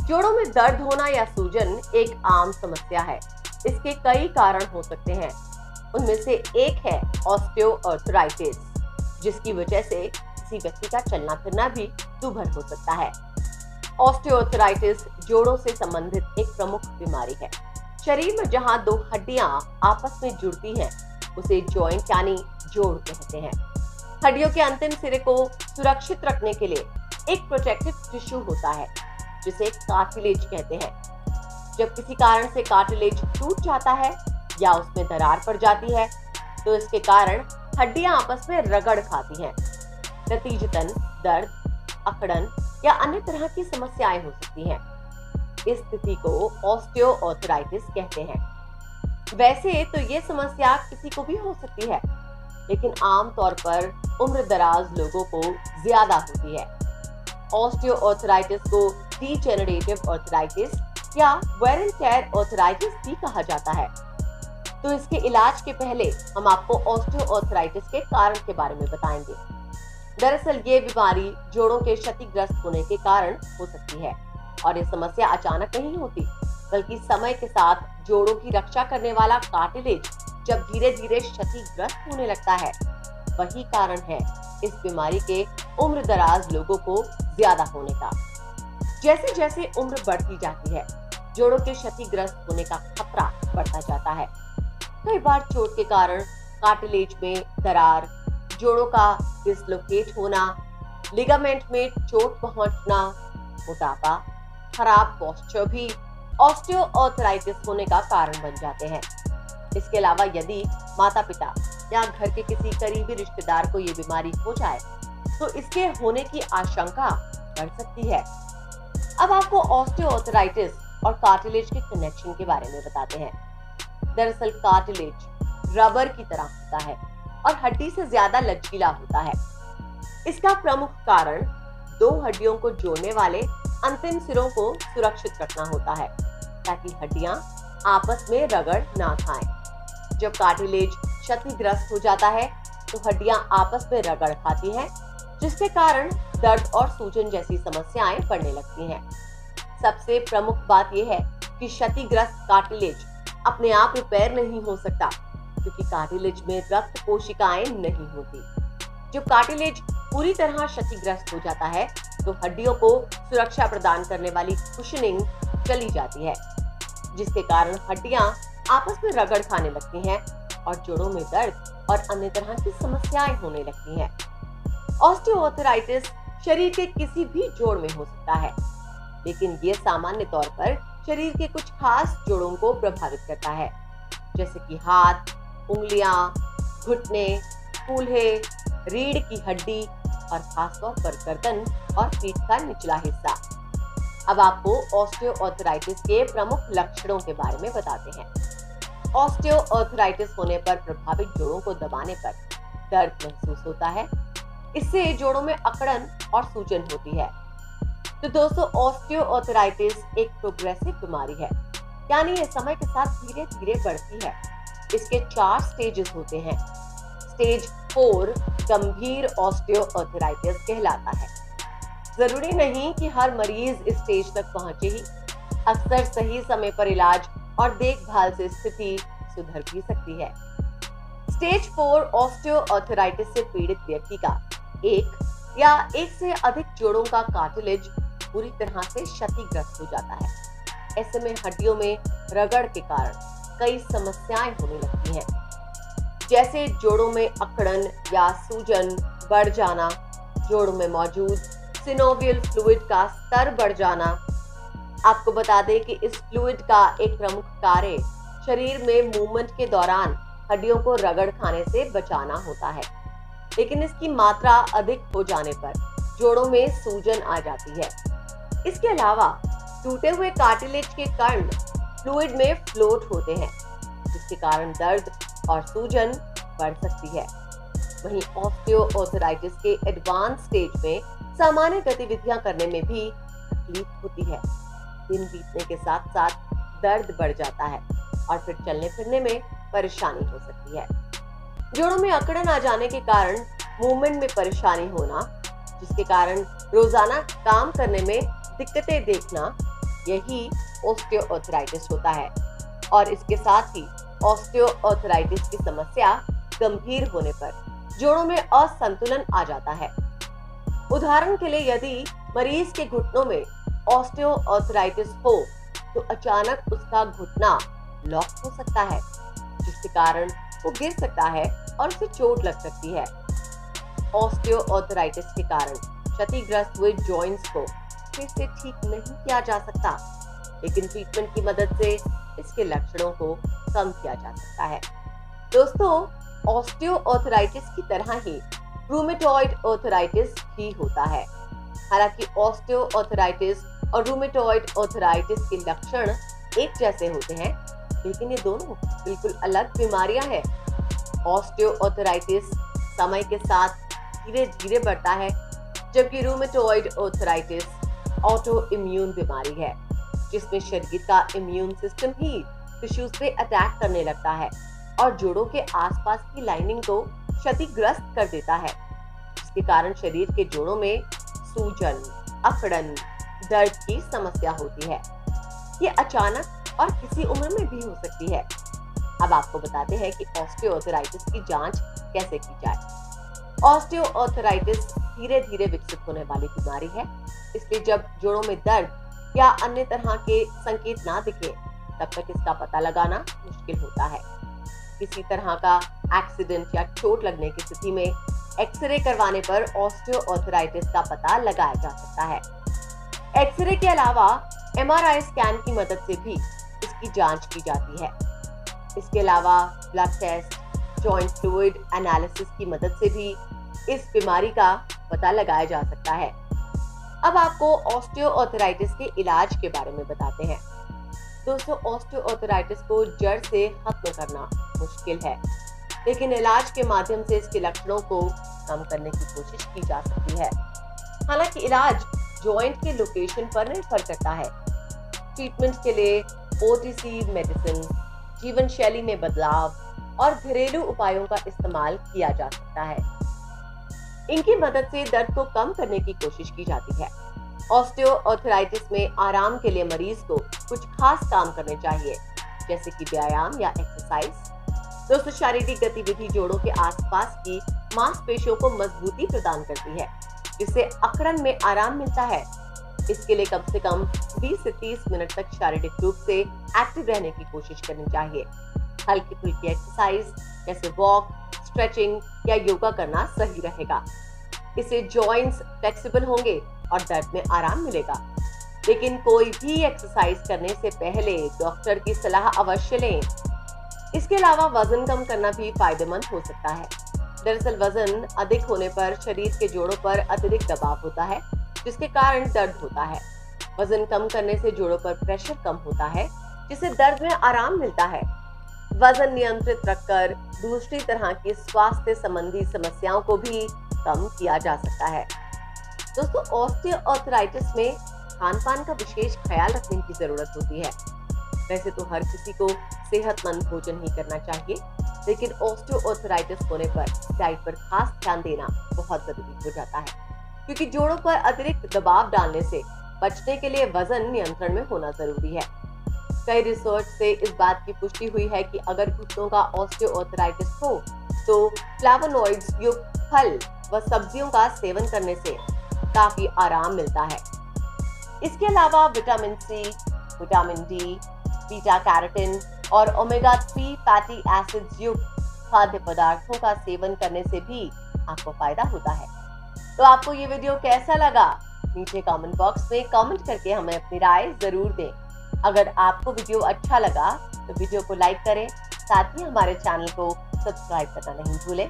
जोड़ों में दर्द होना या सूजन एक आम समस्या है। इसके कई कारण हो सकते हैं। उनमें से एक है ऑस्टियोआर्थराइटिस, जिसकी वजह से किसी व्यक्ति का चलना फिरना भी दूभर हो सकता है। ऑस्टियोआर्थराइटिस जोड़ों से संबंधित एक प्रमुख बीमारी है। शरीर में जहां दो हड्डियां आपस में जुड़ती हैं, उसे जॉइंट यानी जोड़ कहते हैं। हड्डियों के अंतिम सिरे को सुरक्षित रखने के लिए एक प्रोटेक्टिव टिश्यू होता है, जिसे कार्टिलेज कहते हैं। जब किसी कारण से कार्टिलेज टूट जाता है या उसमें दरार पड़ जाती है, तो इसके कारण हड्डियां आपस में रगड़ खाती हैं। नतीजतन दर्द, अकड़न या अन्य तरह की समस्याएं हो सकती हैं। इस स्थिति को ऑस्टियोआर्थराइटिस कहते हैं। वैसे तो ये समस्या किसी को भी हो सकती है, लेकिन आमतौर पर उम्रदराज लोगों को ज्यादा होती है। ऑस्टियोआर्थराइटिस को डिजेनरेटिव आर्थराइटिस या वेयर एंड टेयर आर्थराइटिस भी कहा जाता है। तो इसके इलाज के पहले हम आपको ऑस्टियोआर्थराइटिस के कारण के बारे में बताएंगे। दरअसल ये बीमारी जोड़ों के क्षतिग्रस्त होने के कारण हो सकती है, और ये समस्या अचानक नहीं होती, बल्कि समय के साथ जोड़ों की रक्षा करने वाला कार्टिलेज जब धीरे धीरे क्षतिग्रस्त होने लगता है, वही कारण है इस बीमारी के उम्रदराज लोगों को ज्यादा होने का। जैसे जैसे उम्र बढ़ती जाती है, जोड़ों के क्षतिग्रस्त होने का खतरा बढ़ता जाता है। कई बार चोट के कारण कार्टिलेज में दरार, जोड़ों का डिसलोकेट होना, लिगामेंट में चोट पहुंचना, मोटापा, खराब पोस्चर भी ऑस्टियोआर्थराइटिस होने का कारण बन जाते हैं। इसके अलावा यदि माता-पिता या घर के किसी करीबी रिश्तेदार को ये बीमारी हो जाए, तो इसके होने की आशंका बढ़ सकती है। अब आपको ऑस्टियोआर्थराइटिस और कार्टिलेज के कनेक्शन के बारे में बताते हैं। दरअसल कार्टिलेज रबर की तरह होता है और हड्डी से ज्यादा लचीला होता है। इसका प्रमुख कारण दो हड्डियों को जोड़ने वाले अंतिम सिरों को सुरक्षित रखना होता है, ताकि हड्डियां आपस में रगड़ ना खाएं। जब कार्टिलेज क्षतिग्रस्त हो जाता है, तो हड्डियां आपस में रगड़ खाती हैं, जिसके कारण दर्द और सूजन जैसी समस्याएं बढ़ने लगती हैं। सबसे प्रमुख बात यह है कि क्षतिग्रस्त कार्टिलेज अपने आप रिपेयर नहीं हो सकता, क्योंकि कार्टिलेज में रक्त कोशिकाएं नहीं होती। जब कार्टिलेज पूरी तरह क्षतिग्रस्त हो जाता है, तो हड्डियों को सुरक्षा प्रदान करने वाली कुशनिंग चली जाती है, जिसके कारण हड्डियां आपस में रगड़ खाने लगती हैं और जोड़ों में दर्द और अन्य तरह की समस्याएं होने लगती हैं। ऑस्टियोआर्थराइटिस शरीर के किसी भी जोड़ में हो सकता है, लेकिन ये सामान्य तौर पर शरीर के कुछ खास जोड़ों को प्रभावित करता है, जैसे कि हाथ, उंगलियां, घुटने, कूल्हे, रीढ़ की हड्डी और खासतौर पर गर्दन और पीठ का निचला हिस्सा। अब आपको ऑस्टियोआर्थराइटिस के प्रमुख लक्षणों के बारे में बताते हैं। ऑस्टियोआर्थराइटिस होने पर प्रभावित जोड़ों को दबाने पर दर्द महसूस होता है। इससे जोड़ों में अकड़न और सूजन होती है। तो दोस्तों, ऑस्टियोआर्थराइटिस एक प्रोग्रेसिव बीमारी है, यानी ये समय के साथ धीरे धीरे बढ़ती है। इसके 4 स्टेजेस होते हैं। स्टेज 4 गंभीर ऑस्टियोआर्थराइटिस कहलाता है। जरूरी नहीं कि हर मरीज इस स्टेज तक पहुंचे ही। अक्सर सही समय पर इलाज और देखभाल से स्थिति सुधर भी सकती है। स्टेज 4 ऑस्टियोआर्थराइटिस से पीड़ित व्यक्ति का एक या एक से अधिक जोड़ों का कार्टिलेज पूरी तरह से क्षतिग्रस्त हो जाता है। ऐसे में हड्डियों में रगड़ के कारण कई समस्याएं होने लगती हैं, जैसे जोड़ों में अकड़न या सूजन बढ़ जाना, जोड़ों में मौजूद सिनोवियल फ्लूइड का स्तर बढ़ जाना। आपको बता दें कि इस फ्लूइड का एक प्रमुख कार्य शरीर में मूवमेंट के दौरान हड्डियों को रगड़ खाने से बचाना होता है, लेकिन इसकी मात्रा अधिक हो जाने पर जोड़ों में सूजन आ जाती है। इसके अलावा टूटे हुए कार्टिलेज के कण फ्लूइड में फ्लोट होते हैं, जिसके कारण दर्द और सूजन बढ़ सकती है। वहीं ऑस्टियोआर्थराइटिस के एडवांस स्टेज में सामान्य गतिविधियां करने में भी तकलीफ होती है। दिन बीतने के साथ साथ दर्द बढ़ जाता है और फिर चलने फिरने में परेशानी हो सकती है। जोड़ों में अकड़न आ जाने के कारण मूवमेंट में परेशानी होना, जिसके कारण रोजाना काम करने में दिक्कतें देखना, यही ऑस्टियोआर्थराइटिस होता है और इसके साथ ही ऑस्टियोआर्थराइटिस की समस्या गंभीर होने पर जोड़ों में असंतुलन आ जाता है। उदाहरण के लिए यदि मरीज के घुटनों में ऑस्टियोआर्थराइटिस हो तो अचानक उसका घुटना लॉक हो सकता है, जिसके कारण वो गिर सकता है और उसे चोट लग सकती है। ऑस्टियोआर्थराइटिस के कारण क्षतिग्रस्त हुए जॉइंट्स को फिर से ठीक नहीं किया जा सकता, लेकिन ट्रीटमेंट की मदद से इसके लक्षणों को कम किया जा सकता है। दोस्तों, ऑस्टियोआर्थराइटिस की तरह ही रूमेटॉइड आर्थराइटिस भी होता है। हालांकि ऑस्टियोआर्थराइटिस और रूमेटॉइड आर्थराइटिस के लक्षण एक जैसे होते हैं, लेकिन ये दोनों बिल्कुल अलग बीमारियां हैं। ऑस्टियोआर्थराइटिस समय के साथ धीरे धीरे बढ़ता है, जबकि रूमेटॉइड आर्थराइटिस ऑटो इम्यून बीमारी है, जिसमें शरीर का इम्यून सिस्टम ही टिश्यूज पे अटैक करने लगता है और जोड़ों के आसपास की लाइनिंग को क्षतिग्रस्त कर देता है, जिसके कारण शरीर के जोड़ों में सूजन, अकड़न, दर्द की समस्या होती है। ये अचानक और किसी उम्र में भी हो सकती है। अब आपको बताते हैं कि ऑस्टियोआर्थराइटिस की जांच कैसे की जाए। ऑस्टियोआर्थराइटिस धीरे धीरे विकसित होने वाली बीमारी है, इसलिए जब जोड़ों में दर्द या अन्य तरह के संकेत ना दिखे तब तक इसका पता लगाना मुश्किल होता है। किसी तरह का एक्सीडेंट या चोट लगने की स्थिति में एक्सरे करवाने पर ऑस्टियोआर्थराइटिस का पता लगाया जा सकता है। एक्सरे के अलावा एमआरआई स्कैन की मदद से भी इसकी जांच की जाती है। इसके अलावा blood test, joint fluid analysis की मदद से भी इस बीमारी का पता लगाया जा सकता है। अब आपको ऑस्टियोआर्थराइटिस के इलाज के बारे में बताते हैं। दोस्तों, ऑस्टियोआर्थराइटिस को जड़ से खत्म करना मुश्किल है, लेकिन इलाज के माध्यम से इसके लक्षणों को कम करने की कोशिश की जा सकती है। हालांकि इलाज जॉइंट के लोकेशन पर निर्भर करता है। ट्रीटमेंट के लिए ओटीसी मेडिसिन, जीवन शैली में बदलाव और घरेलू उपायों का इस्तेमाल किया जा सकता है। इनकी मदद से दर्द को कम करने की कोशिश की जाती है। ऑस्टियोआर्थराइटिस में आराम के लिए मरीज को कुछ खास काम करने चाहिए, जैसे कि व्यायाम या एक्सरसाइज। दोस्तों, शारीरिक गतिविधि जोड़ों के आसपास की मांसपेशियों को मजबूती प्रदान करती है, जिससे अकड़न में आराम मिलता है। इसके लिए कम से कम 20 से 30 मिनट तक शारीरिक रूप से एक्टिव रहने की कोशिश करनी चाहिए। हल्की फुल्की एक्सरसाइज जैसे वॉक, स्ट्रेचिंग या योगा करना सही रहेगा। इससे जॉइंट्स फ्लेक्सिबल होंगे और दर्द में आराम मिलेगा। लेकिन कोई भी एक्सरसाइज करने से पहले डॉक्टर की सलाह अवश्य लें। इसके अलावा वजन कम करना भी फायदेमंद हो सकता है। दरअसल वजन अधिक होने पर शरीर के जोड़ों पर अतिरिक्त दबाव होता है, जिसके कारण दर्द होता है। वजन कम करने से जोड़ों पर प्रेशर कम होता है, जिससे दर्द में आराम मिलता है। वजन नियंत्रित रखकर दूसरी तरह की स्वास्थ्य संबंधी समस्याओं को भी कम किया जा सकता है। दोस्तों, ऑस्टियोआर्थराइटिस में खान-पान का विशेष ख्याल रखने की जरूरत होती है। वैसे तो हर किसी को सेहतमंद भोजन ही करना चाहिए, लेकिन ऑस्टियोआर्थराइटिस होने पर डाइट पर खास ध्यान देना बहुत जरूरी हो जाता है, क्योंकि जोड़ों पर अतिरिक्त दबाव डालने से बचने के लिए वजन नियंत्रण में होना जरूरी है। कई रिसर्च से इस बात की पुष्टि हुई है कि अगर घुटनों का ऑस्टियोआर्थराइटिस हो तो फ्लेवोनॉइड्स युक्त फल व सब्जियों का सेवन करने से काफी आराम मिलता है। इसके अलावा vitamin C, vitamin D, beta carotene और ओमेगा 3 फैटी एसिड्स युक्त खाद्य पदार्थों का सेवन करने से भी आपको फायदा होता है। तो आपको ये वीडियो कैसा लगा? नीचे कमेंट बॉक्स में कमेंट करके हमें अपनी राय जरूर दें। अगर आपको वीडियो अच्छा लगा तो वीडियो को लाइक करें, साथ ही हमारे चैनल को सब्सक्राइब करना नहीं भूलें।